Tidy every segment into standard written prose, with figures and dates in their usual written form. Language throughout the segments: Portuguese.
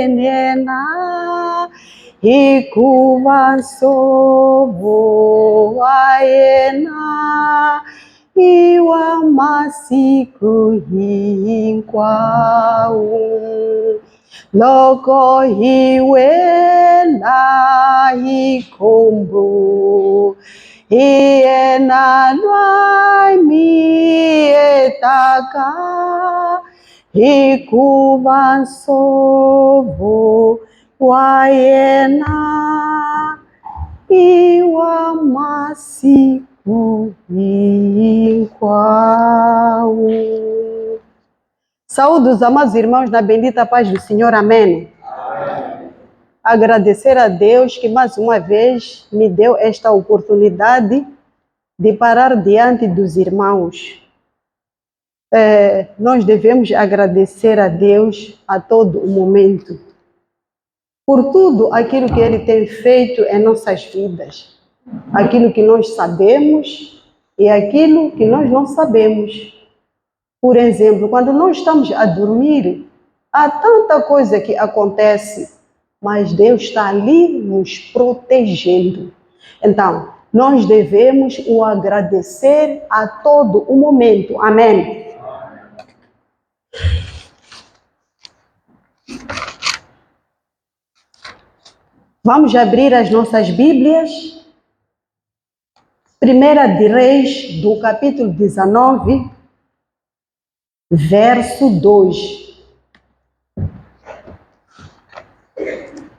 waenena ikuvanso waena iwa masiku hinkwau loko hiwela hikombo hiena lwai mietaka hikuvansovo waena iwa masiku hinkwau. Saúde os amados irmãos na bendita paz do Senhor, amém? Agradecer a Deus que mais uma vez me deu esta oportunidade de parar diante dos irmãos. Nós devemos agradecer a Deus a todo o momento, por tudo aquilo que Ele tem feito em nossas vidas, aquilo que nós sabemos e aquilo que nós não sabemos. Por exemplo, quando nós estamos a dormir, há tanta coisa que acontece, mas Deus está ali nos protegendo. Então, nós devemos o agradecer a todo o momento. Amém? Vamos abrir as nossas Bíblias. 1 de Reis, do capítulo 19, verso 2.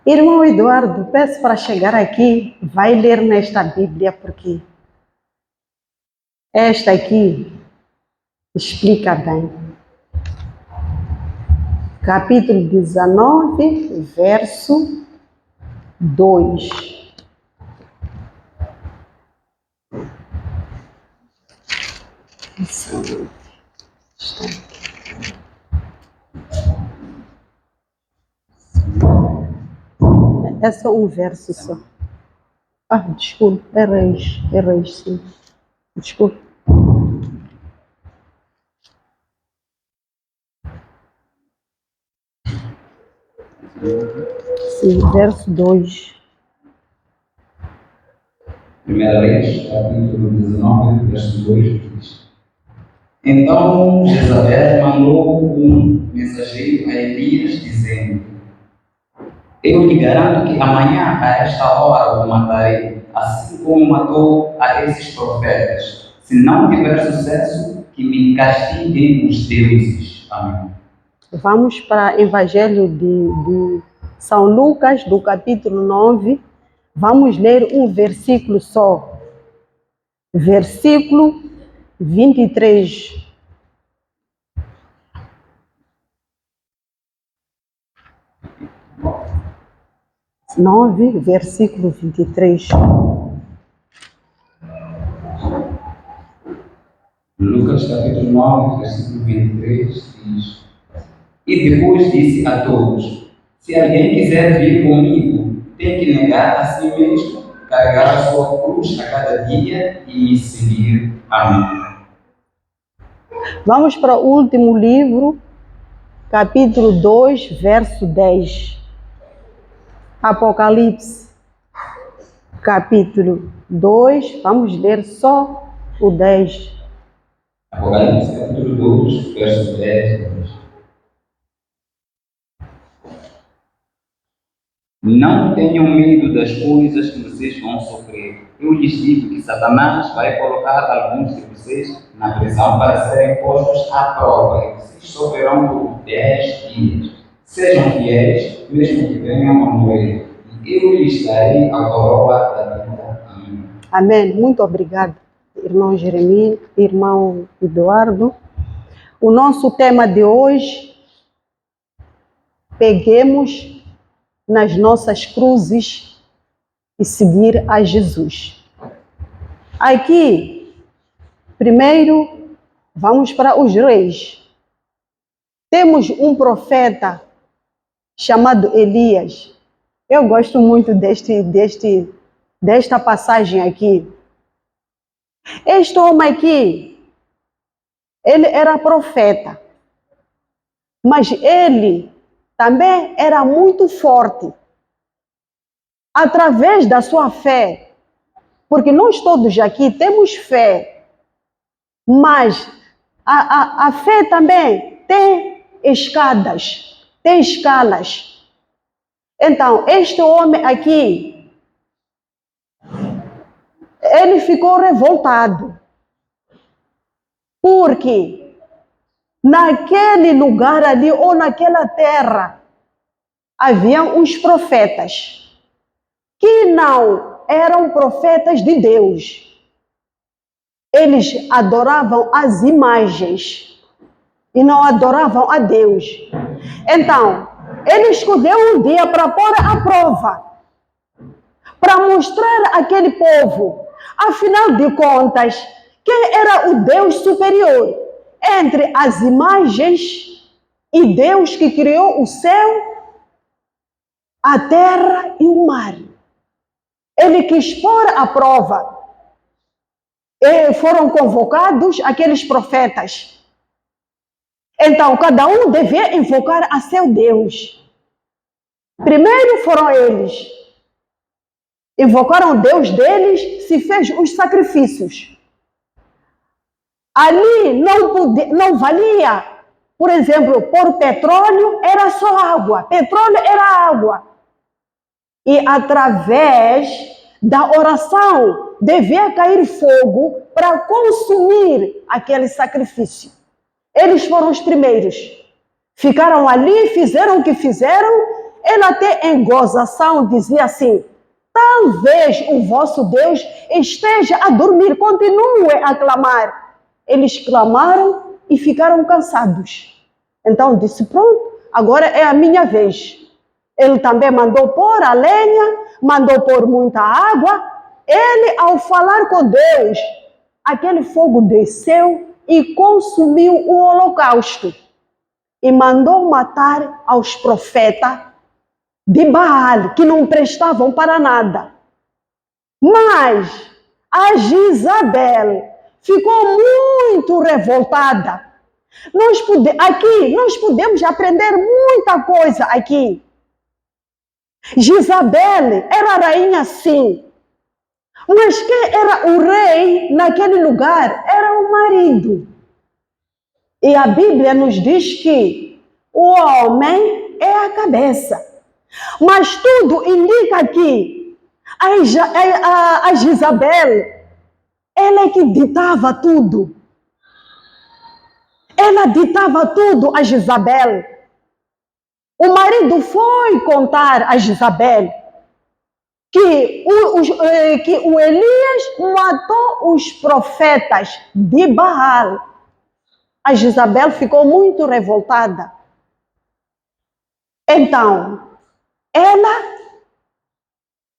Irmão Eduardo, peço para chegar aqui, vai ler nesta Bíblia, porque esta aqui explica bem. Capítulo 19, verso 2. É só um verso só. Desculpe, é Reis, sim. Desculpe. Sim, verso 2. 1 Reis, capítulo 19, verso 2 diz: Então Jezabel mandou um mensageiro a Elias, dizendo: Eu lhe garanto que amanhã, a esta hora, o matarei, assim como matou a esses profetas. Se não tiver sucesso, que me castiguem os deuses. Amém. Vamos para o Evangelho de São Lucas, do capítulo 9. Vamos ler um versículo só. Versículo 23. Versículo 23. Lucas capítulo 9, versículo 23 diz: E depois disse a todos: Se alguém quiser vir comigo, tem que negar a si mesmo, carregar a sua cruz a cada dia e me seguir. Amém. Vamos para o último livro, capítulo 2, verso 10. Apocalipse, capítulo 2, vamos ler só o 10. Apocalipse, capítulo 2, verso 10. Não tenham medo das coisas que vocês vão sofrer. Eu lhes digo que Satanás vai colocar alguns de vocês na prisão para serem postos à prova, e vocês sofrerão por 10 dias. Sejam fiéis, mesmo que venham a morrer, e eu lhes darei a coroa da vida. Amém. Amém. Muito obrigada, irmão Jeremias, irmão Eduardo. O nosso tema de hoje: peguemos nas nossas cruzes e seguir a Jesus. Aqui, primeiro, vamos para os reis. Temos um profeta chamado Elias. Eu gosto muito desta passagem aqui. Este homem aqui, ele era profeta, mas ele também era muito forte. Através da sua fé, porque nós todos aqui temos fé, mas a fé também tem escadas, tem escalas. Então, este homem aqui, ele ficou revoltado, porque naquele lugar ali, ou naquela terra, haviam uns profetas, que não eram profetas de Deus. Eles adoravam as imagens e não adoravam a Deus. Então, ele escolheu um dia para pôr à prova, para mostrar àquele povo, afinal de contas, quem era o Deus superior entre as imagens e Deus que criou o céu, a terra e o mar. Ele quis pôr à prova. E foram convocados aqueles profetas. Então, cada um devia invocar a seu Deus. Primeiro foram eles. Invocaram o Deus deles, se fez os sacrifícios. Ali não valia, por exemplo, por petróleo era só água. Petróleo era água. E através da oração devia cair fogo para consumir aquele sacrifício. Eles foram os primeiros. Ficaram ali, fizeram o que fizeram. Ele até em gozação dizia assim: talvez o vosso Deus esteja a dormir, continue a clamar. Eles clamaram e ficaram cansados. Então disse: pronto, agora é a minha vez. Ele também mandou pôr a lenha, mandou pôr muita água. Ele, ao falar com Deus, aquele fogo desceu e consumiu o holocausto. E mandou matar aos profetas de Baal, que não prestavam para nada. Mas a Jezabel ficou muito revoltada. Aqui nós podemos aprender muita coisa aqui. Jezabel era a rainha, sim. Mas quem era o rei naquele lugar era o marido. E a Bíblia nos diz que o homem é a cabeça. Mas tudo indica que a Jezabel, ela é que ditava tudo. Ela ditava tudo a Jezabel. O marido foi contar a Jezabel que o Elias matou os profetas de Baal. A Jezabel ficou muito revoltada. Então, ela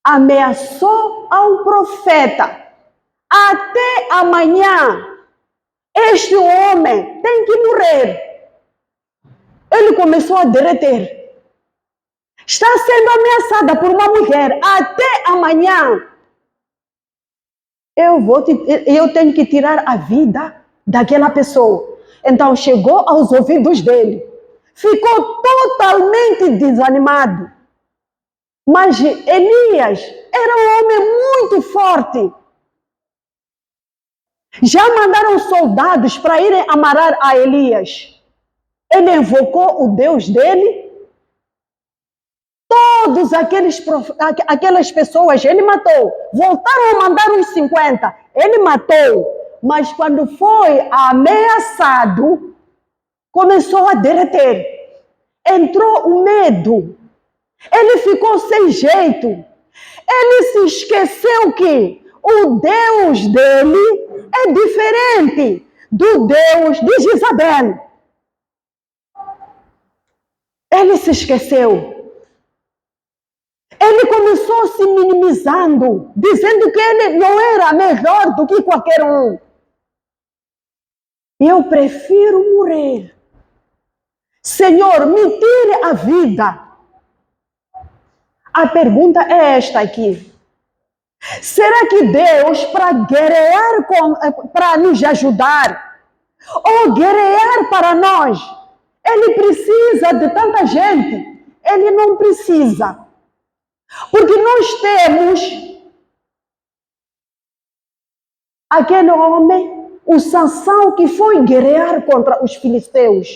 ameaçou ao profeta: até amanhã este homem tem que morrer. Ele começou a derreter. Está sendo ameaçada por uma mulher. Até amanhã eu tenho que tirar a vida daquela pessoa. Então chegou aos ouvidos dele. Ficou totalmente desanimado. Mas Elias era um homem muito forte. Já mandaram soldados para irem amarrar a Elias. Ele invocou o Deus dele. Todas aquelas pessoas ele matou. Voltaram a mandar uns 50. Ele matou. Mas quando foi ameaçado, começou a derreter. Entrou o medo. Ele ficou sem jeito. Ele se esqueceu que o Deus dele é diferente do Deus de Jezabel. Ele se esqueceu. Ele começou se minimizando, dizendo que ele não era melhor do que qualquer um. Eu prefiro morrer. Senhor, me tire a vida. A pergunta é esta aqui. Será que Deus, para guerrear, para nos ajudar, ou guerrear para nós, Ele precisa de tanta gente? Ele não precisa. Porque nós temos aquele homem, o Sansão, que foi guerrear contra os filisteus.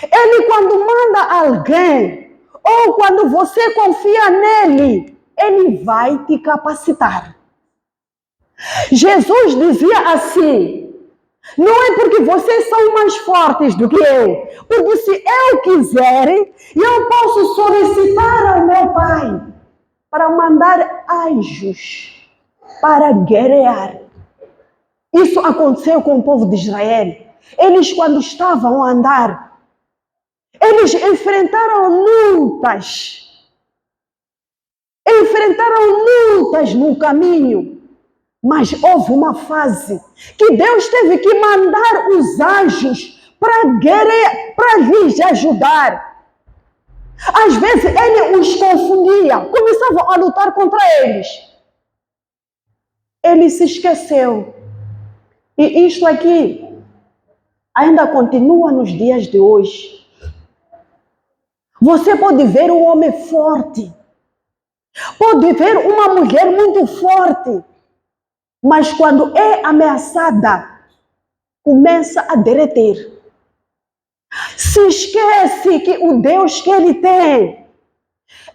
Ele, quando manda alguém, ou quando você confia nele, ele vai te capacitar. Jesus dizia assim: não é porque vocês são mais fortes do que eu, porque se eu quiser, eu posso solicitar ao meu Pai para mandar anjos para guerrear. Isso aconteceu com o povo de Israel. Eles, quando estavam a andar, eles enfrentaram lutas no caminho. Mas houve uma fase que Deus teve que mandar os anjos para lhes ajudar. Às vezes ele os confundia, começavam a lutar contra eles. Ele se esqueceu. E isto aqui ainda continua nos dias de hoje. Você pode ver um homem forte, pode ver uma mulher muito forte, mas quando é ameaçada, começa a derreter. Se esquece que o Deus que ele tem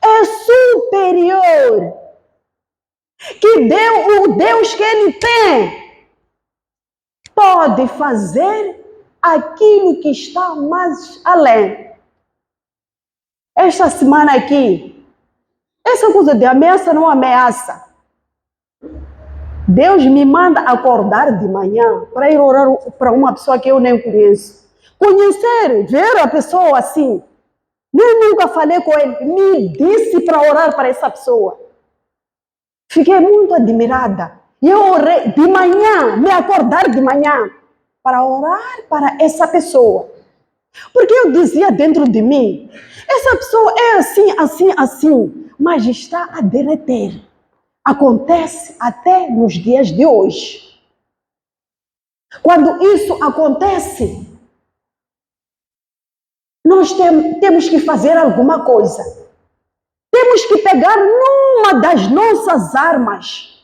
é superior. Que o Deus que ele tem pode fazer aquilo que está mais além. Esta semana aqui, essa coisa de ameaça não ameaça. Deus me manda acordar de manhã para ir orar para uma pessoa que eu nem conheço. Conhecer, ver a pessoa assim. Nem nunca falei com ele. Me disse para orar para essa pessoa. Fiquei muito admirada. E eu orei de manhã, me acordar de manhã, para orar para essa pessoa. Porque eu dizia dentro de mim, essa pessoa é assim, mas está a derreter. Acontece até nos dias de hoje. Quando isso acontece, nós temos que fazer alguma coisa. Temos que pegar numa das nossas armas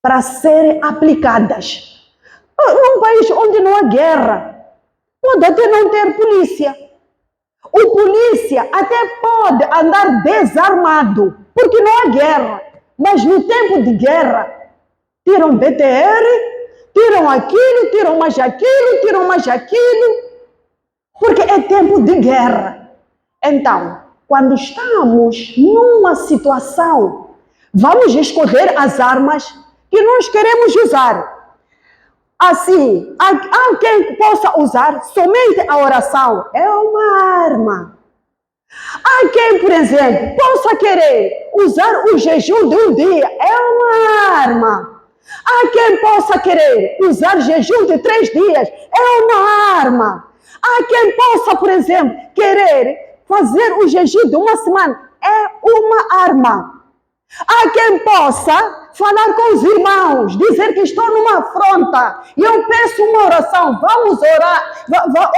para serem aplicadas. Num país onde não há guerra, pode até não ter polícia. O polícia até pode andar desarmado, porque não há guerra. Mas no tempo de guerra, tiram BTR, tiram aquilo, tiram mais aquilo, porque é tempo de guerra. Então, quando estamos numa situação, vamos escolher as armas que nós queremos usar. Assim, há quem possa usar somente a oração, é uma arma. Há quem, por exemplo, possa querer usar o jejum de um dia, é uma arma. Há quem possa querer usar jejum de 3 dias, é uma arma. Há quem possa, por exemplo, querer fazer o jejum de uma semana, é uma arma. Há quem possa falar com os irmãos, dizer que estou numa afronta e eu peço uma oração, vamos orar,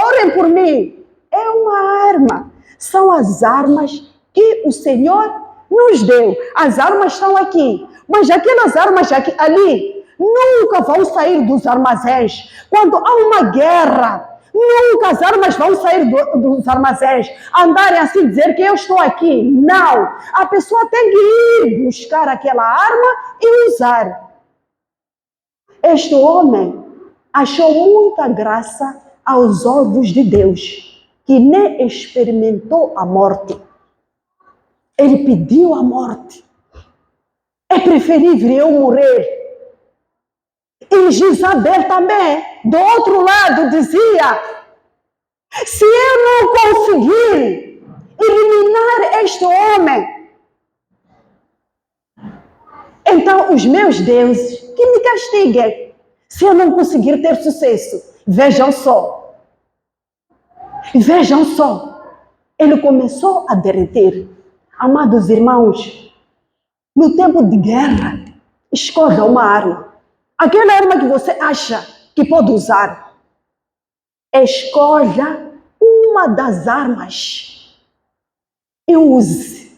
orem por mim. É uma arma. São as armas que o Senhor nos deu. As armas estão aqui, mas aquelas armas ali nunca vão sair dos armazéns. Quando há uma guerra, nunca as armas vão sair dos armazéns, andarem assim, dizer que eu estou aqui. Não, a pessoa tem que ir buscar aquela arma e usar. Este homem achou muita graça aos olhos de Deus, que nem experimentou a morte. Ele pediu a morte. É preferível eu morrer. E Jezabel também, do outro lado, dizia: se eu não conseguir eliminar este homem, então os meus deuses que me castiguem, se eu não conseguir ter sucesso. Vejam só. Vejam só. Ele começou a derreter. Amados irmãos, no tempo de guerra, escolha uma arma. Aquela arma que você acha que pode usar. Escolha uma uma das armas e use.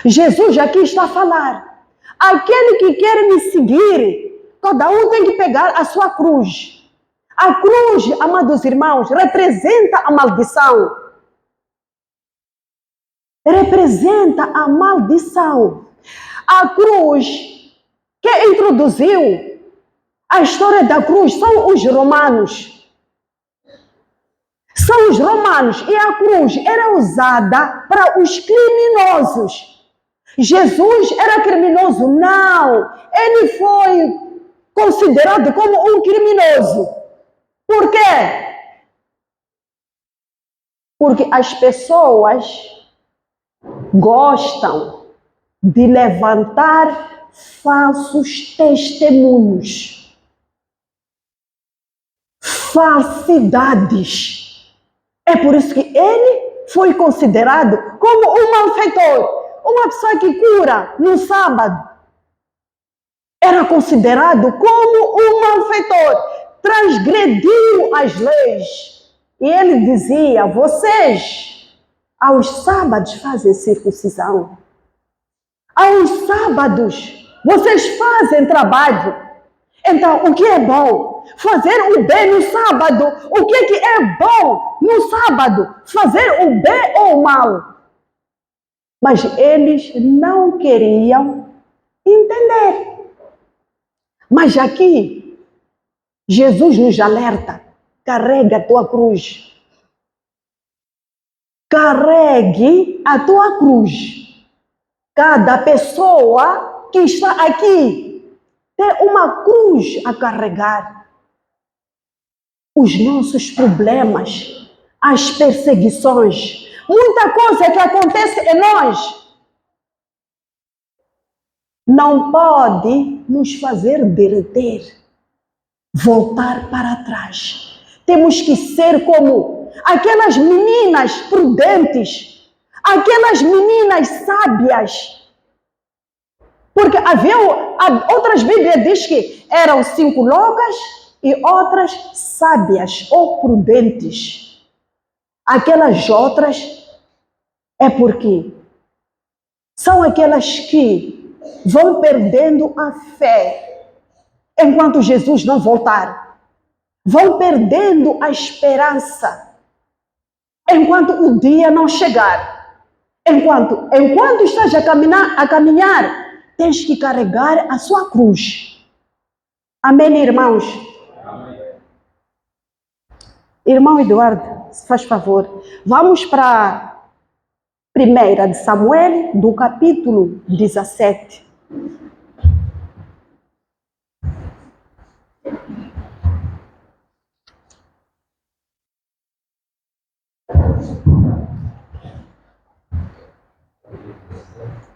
Jesus aqui está a falar: aquele que quer me seguir, cada um tem que pegar a sua cruz. A cruz, amados irmãos, representa a maldição. Representa a maldição. A cruz que introduziu a história da cruz são os romanos. São os romanos, e a cruz era usada para os criminosos. Jesus era criminoso? Não. Ele foi considerado como um criminoso. Por quê? Porque as pessoas gostam de levantar falsos testemunhos, falsidades. É por isso que ele foi considerado como um malfeitor, uma pessoa que cura no sábado. Era considerado como um malfeitor, transgrediu as leis. E ele dizia: vocês, aos sábados fazem circuncisão. Aos sábados, vocês fazem trabalho. Então, o que é bom? Fazer o bem no sábado. O que é bom no sábado? Fazer o bem ou o mal? Mas eles não queriam entender. Mas aqui, Jesus nos alerta: carrega a tua cruz. Carregue a tua cruz. Cada pessoa que está aqui tem uma cruz a carregar. Os nossos problemas, as perseguições, muita coisa que acontece em nós, não pode nos fazer derreter, voltar para trás. Temos que ser como aquelas meninas prudentes, aquelas meninas sábias. Porque outras Bíblias diz que eram 5 loucas e outras sábias ou prudentes. Aquelas outras é porque são aquelas que vão perdendo a fé enquanto Jesus não voltar. Vão perdendo a esperança enquanto o dia não chegar. Enquanto estás a caminhar, tens que carregar a sua cruz. Amém, irmãos? Amém. Irmão Eduardo, se faz favor, vamos para 1 de Samuel, do capítulo 17.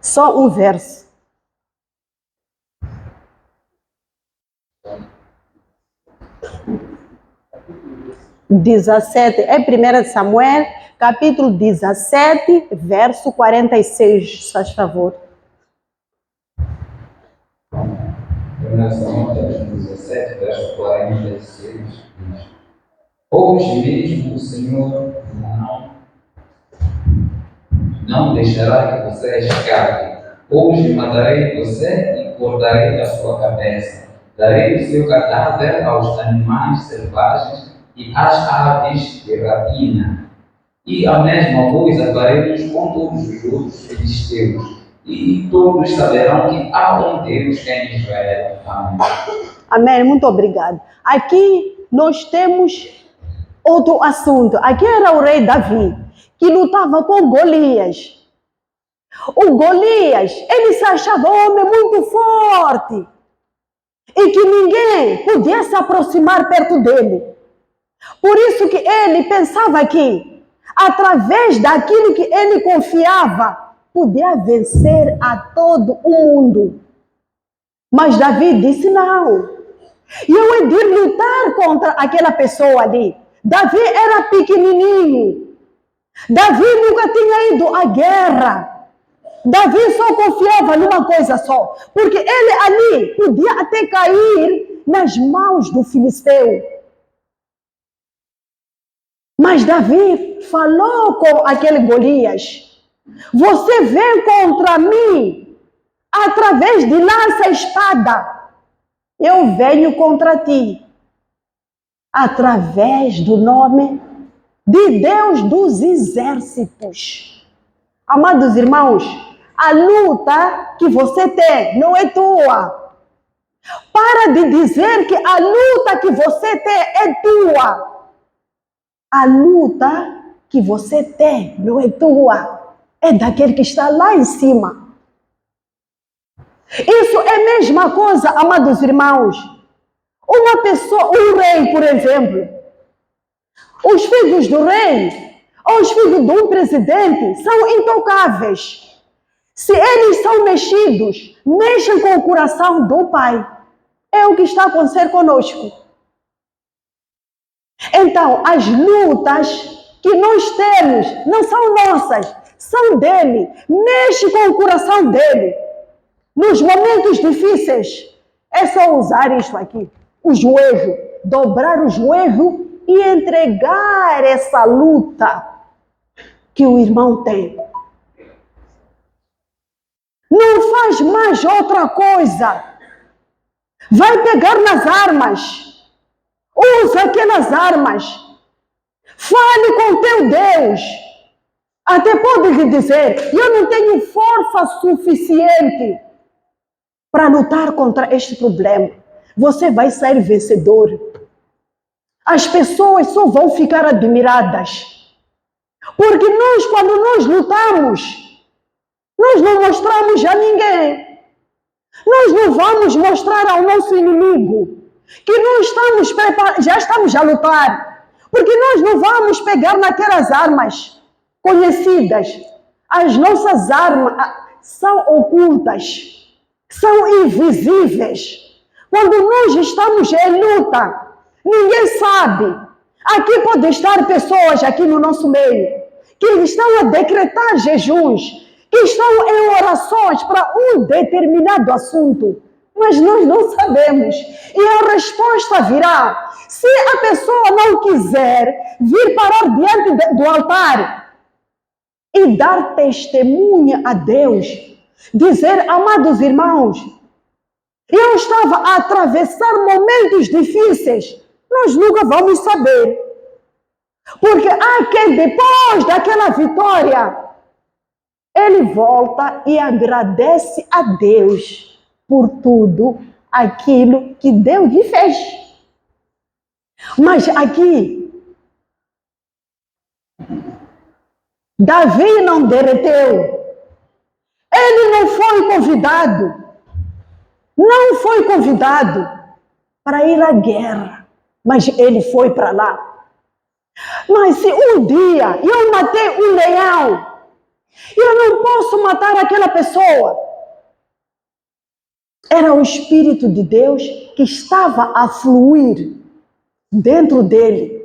Só um verso. É 1 de Samuel, capítulo 17, verso 46, se faz favor. 1 Samuel 17, verso 46, diz: hoje mesmo o Senhor não deixará que você escape. Hoje matarei você e cortarei a sua cabeça. Darei o seu cadáver aos animais selvagens e às aves de rapina. E a mesma coisa faremos com todos os outros filisteus. E todos saberão que há um Deus em Israel. Amém. Amém, muito obrigado. Aqui nós temos outro assunto. Aqui era o rei Davi, que lutava com Golias. O Golias, ele se achava um homem muito forte e que ninguém podia se aproximar perto dele. Por isso que ele pensava que, através daquilo que ele confiava, podia vencer a todo o mundo. Mas Davi disse: não, eu hei de lutar contra aquela pessoa ali. Davi era pequenininho. Davi nunca tinha ido à guerra. Davi só confiava numa coisa só, porque ele ali podia até cair nas mãos do filisteu. Mas Davi falou com aquele Golias: você vem contra mim através de lança e espada. Eu venho contra ti através do nome de Deus dos exércitos. Amados irmãos, a luta que você tem não é tua. Para de dizer que a luta que você tem é tua. A luta que você tem não é tua. É daquele que está lá em cima. Isso é a mesma coisa, amados irmãos. Uma pessoa, um rei, por exemplo, os filhos do rei, ou os filhos de um presidente, são intocáveis. Se eles são mexidos, mexem com o coração do Pai. É o que está acontecendo conosco. Então, as lutas que nós temos não são nossas, são dele. Mexe com o coração dele. Nos momentos difíceis, é só usar isto aqui, o joelho, dobrar o joelho e entregar essa luta que o irmão tem. Não faz mais outra coisa. Vai pegar nas armas. Usa aquelas armas. Fale com teu Deus. Até pode lhe dizer, eu não tenho força suficiente para lutar contra este problema. Você vai sair vencedor. As pessoas só vão ficar admiradas. Porque nós, quando nós lutamos, nós não mostramos a ninguém. Nós não vamos mostrar ao nosso inimigo que nós estamos já estamos a lutar. Porque nós não vamos pegar naquelas armas conhecidas. As nossas armas são ocultas, são invisíveis. Quando nós estamos em luta, ninguém sabe. Aqui pode estar pessoas aqui no nosso meio que estão a decretar jejuns, que estão em orações para um determinado assunto, mas nós não sabemos. E a resposta virá. Se a pessoa não quiser vir parar diante do altar e dar testemunha a Deus, dizer, amados irmãos, eu estava a atravessar momentos difíceis, nós nunca vamos saber. Porque há quem depois daquela vitória, ele volta e agradece a Deus por tudo aquilo que Deus lhe fez. Mas aqui, Davi não derreteu. Ele não foi convidado. Não foi convidado para ir à guerra. Mas ele foi para lá. Mas se um dia eu matei um leão, eu não posso matar aquela pessoa. Era o Espírito de Deus que estava a fluir dentro dele.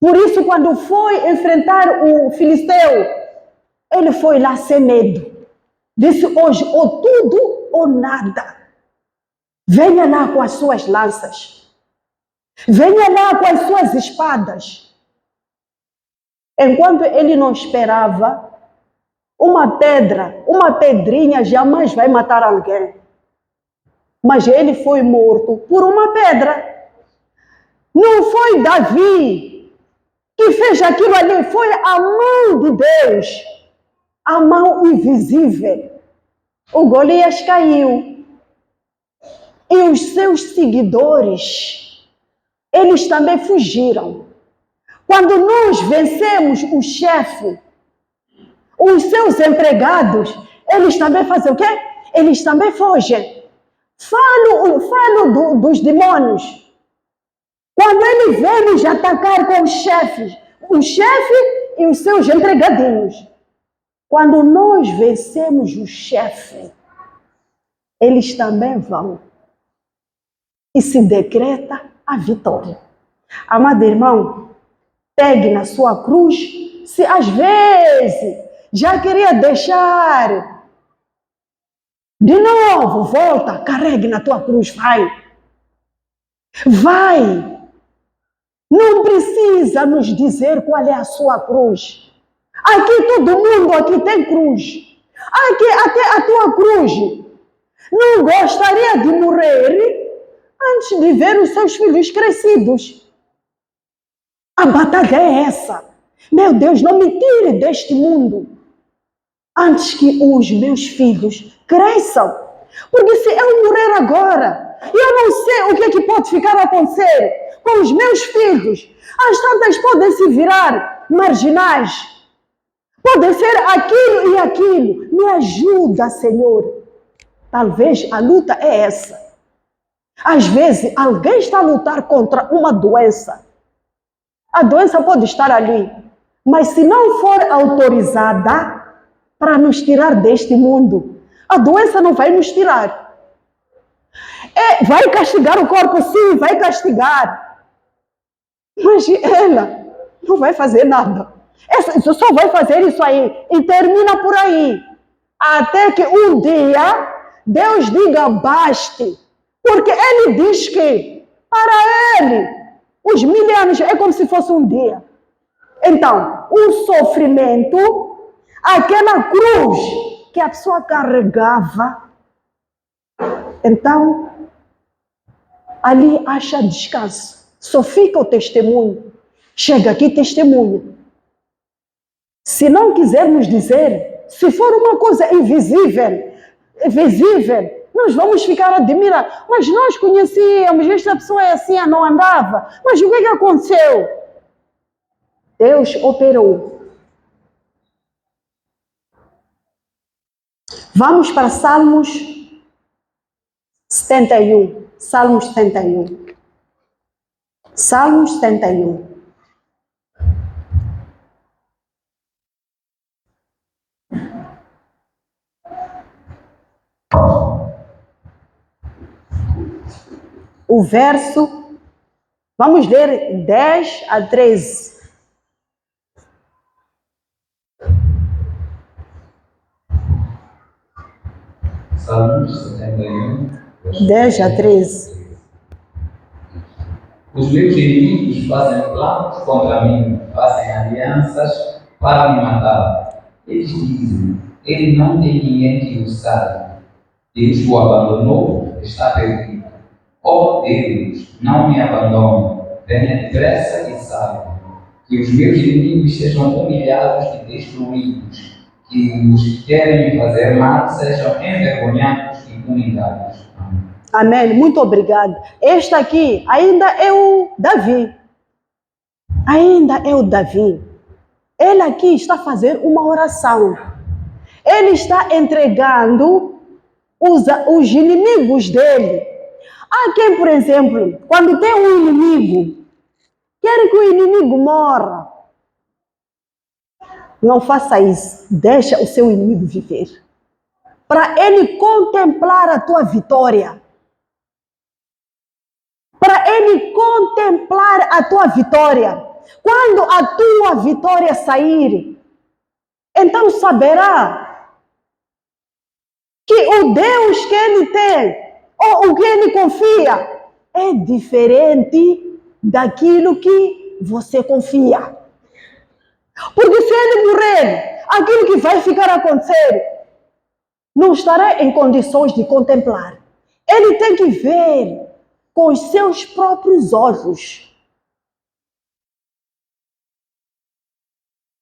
Por isso, quando foi enfrentar o filisteu, ele foi lá sem medo. Disse hoje, ou tudo ou nada. Venha lá com as suas lanças. Venha lá com as suas espadas. Enquanto ele não esperava, uma pedrinha jamais vai matar alguém. Mas ele foi morto por uma pedra. Não foi Davi que fez aquilo ali, foi a mão de Deus, a mão invisível. O Golias caiu. E os seus seguidores, eles também fugiram. Quando nós vencemos o chefe, os seus empregados, eles também fazem o quê? Eles também fogem. Falo dos demônios. Quando ele vem nos atacar com os chefes, o chefe e os seus empregadinhos. Quando nós vencemos o chefe, eles também vão. E se decreta a vitória. Amado irmão, pegue na sua cruz, se às vezes já queria deixar, de novo, volta, carregue na tua cruz, vai. Vai. Não precisa nos dizer qual é a sua cruz. Aqui todo mundo aqui tem cruz. Aqui até a tua cruz. Não gostaria de morrer antes de ver os seus filhos crescidos. A batalha é essa. Meu Deus, não me tire deste mundo antes que os meus filhos cresçam. Porque se eu morrer agora, eu não sei o que é que pode ficar a acontecer com os meus filhos. As tantas podem se virar marginais. Podem ser aquilo e aquilo. Me ajuda, Senhor. Talvez a luta é essa. Às vezes, alguém está a lutar contra uma doença. A doença pode estar ali. Mas se não for autorizada para nos tirar deste mundo, a doença não vai nos tirar. Vai castigar o corpo, sim, vai castigar. Mas ela não vai fazer nada. Só vai fazer isso aí e termina por aí. Até que um dia Deus diga baste. Porque Ele diz que para Ele os 1000 anos é como se fosse um dia. Então, o sofrimento, aquela cruz que a pessoa carregava, então ali acha descanso. Só fica o testemunho. Chega aqui, testemunha. Se não quisermos dizer, se for uma coisa invisível, visível, nós vamos ficar admirados. Mas nós conhecíamos, esta pessoa é assim, não andava. Mas o que aconteceu? Deus operou. Vamos para Salmos 71. Salmos 71. Salmos 71. O verso, vamos ler 10 a 13. Salmos 71. 10 a 13. Os meus inimigos fazem planos contra mim, fazem alianças para me matar. Eles dizem, ele não tem ninguém que o salve. Deus o abandonou, está perdido. Ó Deus, não me abandone, venha depressa e salve. Que os meus inimigos sejam humilhados e destruídos. Que os que querem me fazer mal sejam envergonhados e humilhados. Amém. Amém. Muito obrigado. Este aqui ainda é o Davi. Ainda é o Davi. Ele aqui está a fazer uma oração. Ele está entregando os inimigos dele. Há quem, por exemplo, quando tem um inimigo, quer que o inimigo morra. Não faça isso. Deixa o seu inimigo viver. Para ele contemplar a tua vitória. Para ele contemplar a tua vitória. Quando a tua vitória sair, então saberá que o Deus que ele tem, ou o que ele confia, é diferente daquilo que você confia. Porque se ele morrer, aquilo que vai ficar a acontecer, não estará em condições de contemplar. Ele tem que ver com os seus próprios olhos.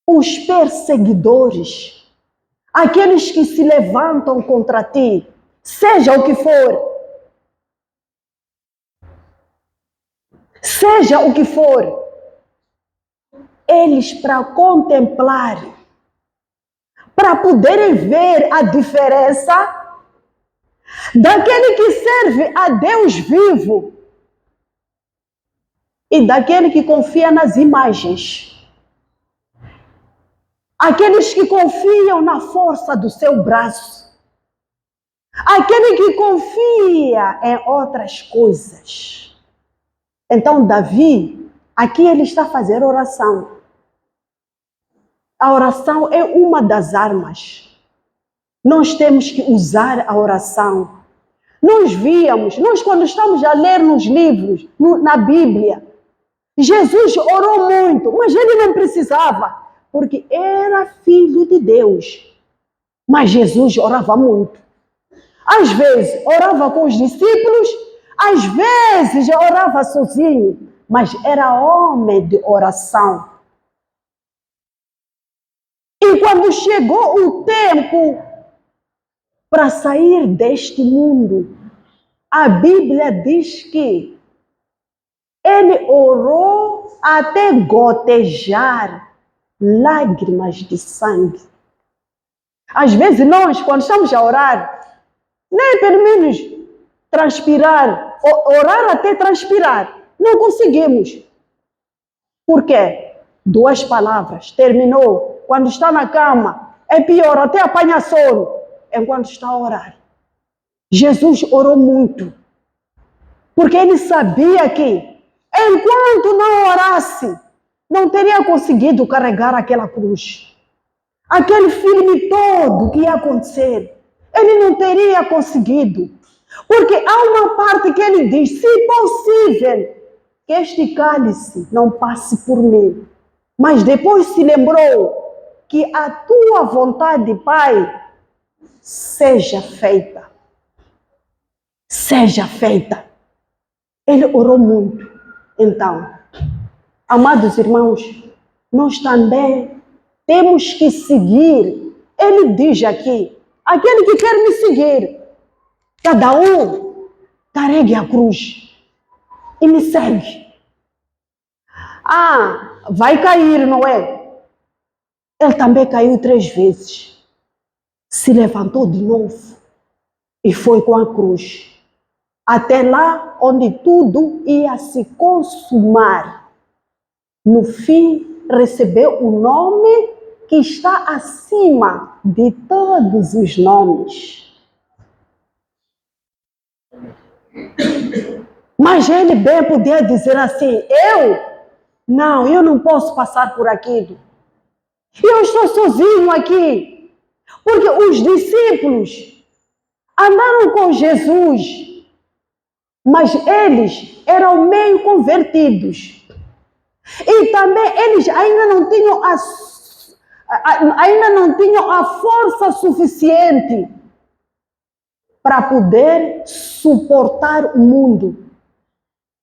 Os perseguidores, aqueles que se levantam contra ti, seja o que for, eles para contemplar, para poderem ver a diferença daquele que serve a Deus vivo e daquele que confia nas imagens. Aqueles que confiam na força do seu braço. Aquele que confia em outras coisas. Então, Davi, aqui ele está a fazer oração. A oração é uma das armas. Nós temos que usar a oração. Nós quando estamos a ler nos livros, na Bíblia, Jesus orou muito, mas ele não precisava, porque era filho de Deus. Mas Jesus orava muito. Às vezes orava com os discípulos, às vezes orava sozinho, mas era homem de oração. E quando chegou o tempo para sair deste mundo, a Bíblia diz que ele orou até gotejar lágrimas de sangue. Às vezes nós, quando estamos a orar, nem pelo menos transpirar, orar até transpirar, não conseguimos. Por quê? 2 palavras, terminou. Quando está na cama, é pior, até apanha sono, enquanto está a orar. Jesus orou muito, porque ele sabia que, enquanto não orasse, não teria conseguido carregar aquela cruz. Aquele filme todo que ia acontecer, ele não teria conseguido. Porque há uma parte que ele diz, se possível, que este cálice não passe por mim. Mas depois se lembrou que a tua vontade, Pai, seja feita. Seja feita. Ele orou muito. Então, amados irmãos, nós também temos que seguir. Ele diz aqui, aquele que quer me seguir, cada um carregue a cruz e me segue. Ah, vai cair, não é? Ele também caiu 3 vezes. Se levantou de novo e foi com a cruz. Até lá onde tudo ia se consumar. No fim, recebeu o nome que está acima de todos os nomes. Mas ele bem podia dizer assim, eu não posso passar por aquilo. Eu estou sozinho aqui. Porque os discípulos andaram com Jesus, mas eles eram meio convertidos. E também eles ainda não tinham a força suficiente para poder suportar o mundo.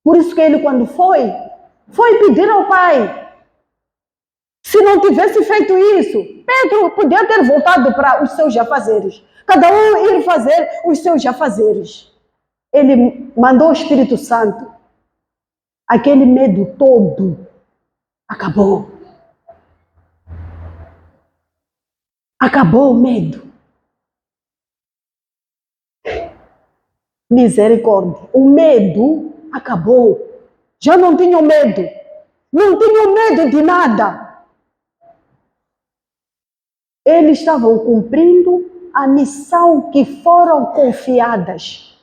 Por isso que ele, quando foi pedir ao Pai. Se não tivesse feito isso, Pedro podia ter voltado para os seus afazeres. Cada um ir fazer os seus afazeres. Ele mandou o Espírito Santo. Aquele medo todo acabou. Acabou o medo. Misericórdia. O medo acabou. Já não tinham medo. Não tinham medo de nada. Eles estavam cumprindo a missão que foram confiadas.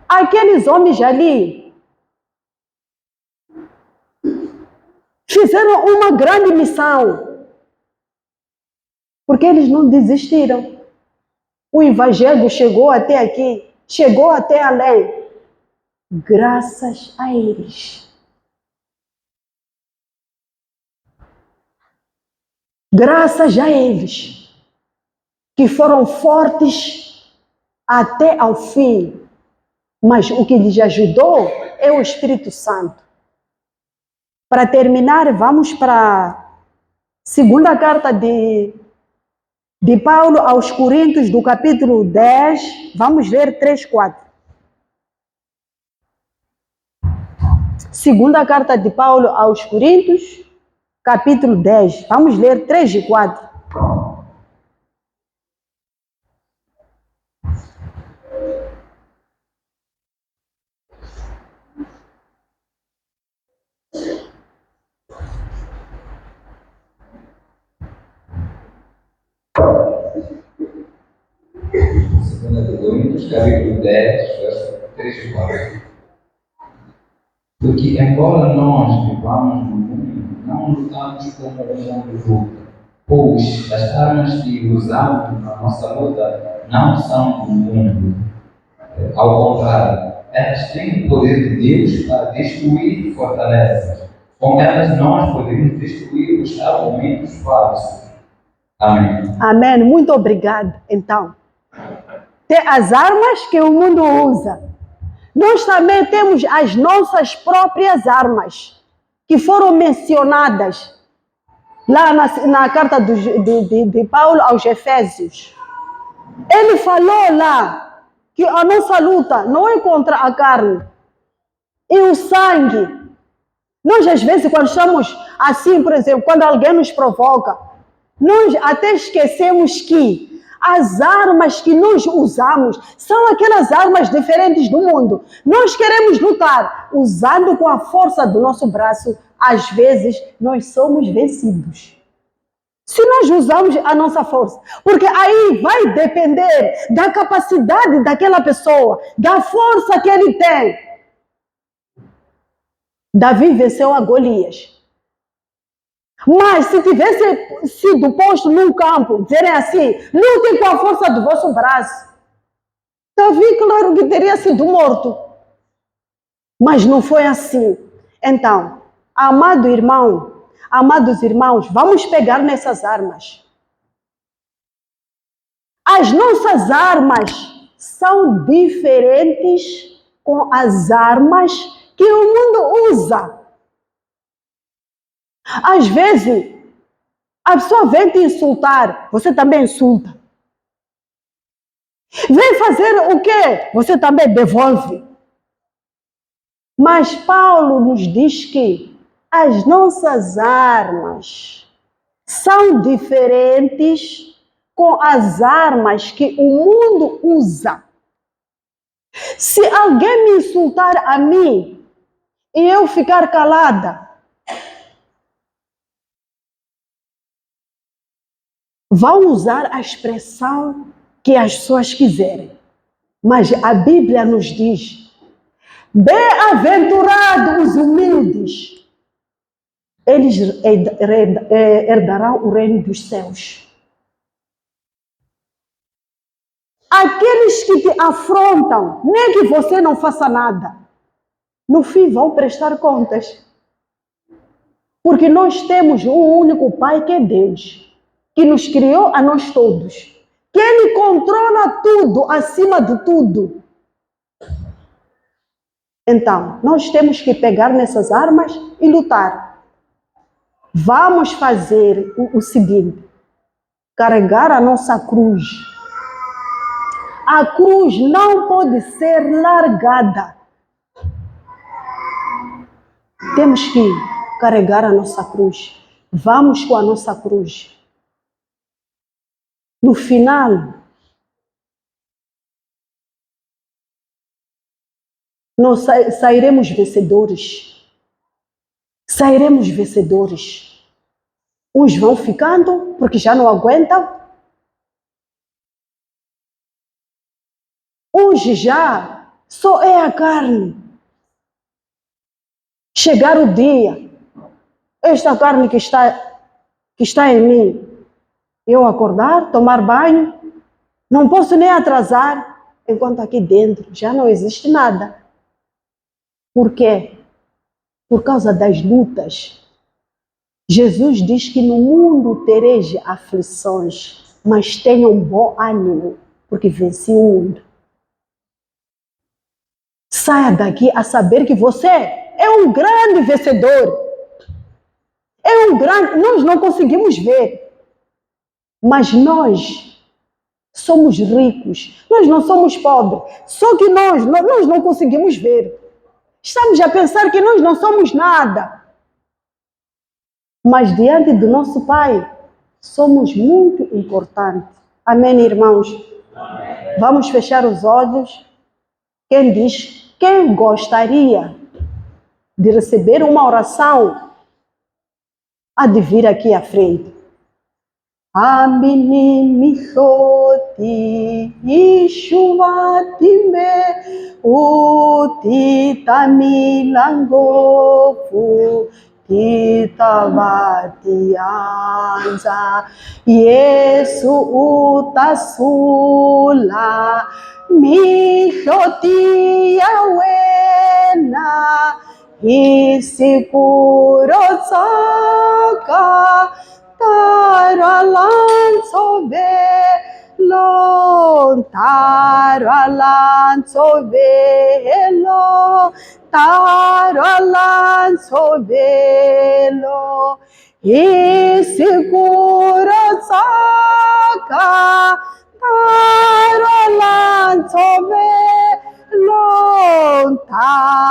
Aqueles homens ali fizeram uma grande missão, porque eles não desistiram. O evangelho chegou até aqui, chegou até além, graças a eles. Graças a eles, que foram fortes até ao fim. Mas o que lhes ajudou é o Espírito Santo. Para terminar, vamos para a segunda carta de Paulo aos Coríntios, do capítulo 10. Vamos ler 3, 4. Segunda carta de Paulo aos Coríntios, capítulo 10. Vamos ler 3 e 4. Segunda de Coríntios, capítulo 10, verso 3 e 4. Porque, embora nós vivamos no mundo, não lutamos como o mundo luta. Pois as armas que usamos na nossa luta não são do mundo. Ao contrário, elas têm o poder de Deus para destruir fortalezas. Com elas nós podemos destruir os argumentos falsos. Amém. Amém. Muito obrigada. Então, tem as armas que o mundo usa. Nós também temos as nossas próprias armas, que foram mencionadas lá na carta de Paulo aos Efésios. Ele falou lá que a nossa luta não é contra a carne e o sangue. Nós, às vezes, quando estamos assim, por exemplo, quando alguém nos provoca, nós até esquecemos que as armas que nós usamos são aquelas armas diferentes do mundo. Nós queremos lutar usando com a força do nosso braço. Às vezes, nós somos vencidos. Se nós usamos a nossa força, porque aí vai depender da capacidade daquela pessoa, da força que ele tem. Davi venceu a Golias. Mas se tivesse sido posto num campo, dizerem assim, lutem com a força do vosso braço, Davi, claro que teria sido morto. Mas não foi assim. Então, amado irmão, amados irmãos, vamos pegar nessas armas. As nossas armas são diferentes com as armas que o mundo usa. Às vezes, a pessoa vem te insultar, você também insulta. Vem fazer o quê? Você também devolve. Mas Paulo nos diz que as nossas armas são diferentes com as armas que o mundo usa. Se alguém me insultar a mim e eu ficar calada, vão usar a expressão que as pessoas quiserem. Mas a Bíblia nos diz: bem-aventurados os humildes, eles herdarão o reino dos céus. Aqueles que te afrontam, nem que você não faça nada, no fim vão prestar contas. Porque nós temos um único Pai que é Deus, que nos criou a nós todos, que Ele controla tudo, acima de tudo. Então, nós temos que pegar nessas armas e lutar. Vamos fazer o seguinte: carregar a nossa cruz. A cruz não pode ser largada. Temos que carregar a nossa cruz. Vamos com a nossa cruz. No final, nós sairemos vencedores. Sairemos vencedores. Uns vão ficando porque já não aguentam. Hoje já só é a carne. Chegar o dia, esta carne que está em mim, eu acordar, tomar banho, não posso nem atrasar, enquanto aqui dentro já não existe nada. Por quê? Por causa das lutas. Jesus diz que no mundo tereis aflições, mas tenham bom ânimo, porque venci o mundo. Saia daqui a saber que você é um grande vencedor. Nós não conseguimos ver, mas nós somos ricos, nós não somos pobres, só que nós não conseguimos ver. Estamos a pensar que nós não somos nada, mas diante do nosso Pai, somos muito importantes. Amém, irmãos? Amém. Vamos fechar os olhos. Quem gostaria de receber uma oração, há de vir aqui à frente. Amini mishoti ishuvati uti tamilangofu kitavati anza Yesu utasula Mihotia wena isikuro saka taralan sovelo taralan sovelo isikuro saka